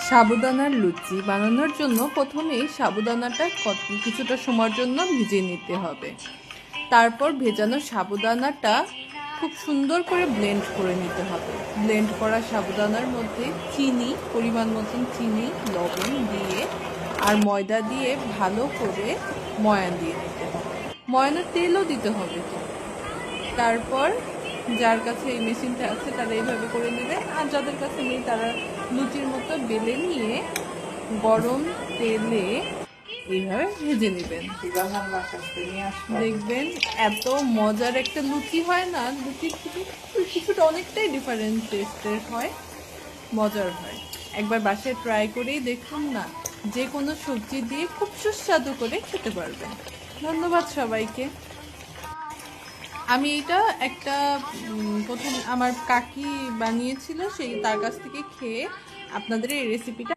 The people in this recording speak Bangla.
সাবুদানার লুচি বানানোর জন্য প্রথমেই সাবুদানাটা কিছুটা সময়ের জন্য ভিজিয়ে নিতে হবে। তারপর ভেজানো সাবুদানাটা খুব সুন্দর করে ব্লেন্ড করে নিতে হবে। ব্লেন্ড করা সাবুদানার মধ্যে চিনি, পরিমাণ মতন চিনি, লবণ দিয়ে আর ময়দা দিয়ে ভালো করে ময়ান দিয়ে দিতে হবে। ময়ানের তেলও দিতে হবে তো। তারপর যার কাছে এই মেশিনটা আছে তারা এইভাবে করে নেবে, আর যাদের কাছে নেই তারা লুচির মতো বেলে নিয়ে গরম তেলে এইভাবে ভেজে নেবেন। দেখবেন এত মজার একটা লুচি হয় না, লুচির থেকে কিছুটা অনেকটাই ডিফারেন্ট টেস্টের হয়, মজার হয়। একবার বাসায় ট্রাই করেই দেখুন না, যে কোনো সবজি দিয়ে খুব সুস্বাদু করে খেতে পারবেন। ধন্যবাদ সবাইকে। আমি এটা একটা প্রথম আমার কাকি বানিয়েছিল, সেই তার কাছ থেকে খেয়ে আপনাদের এই রেসিপিটা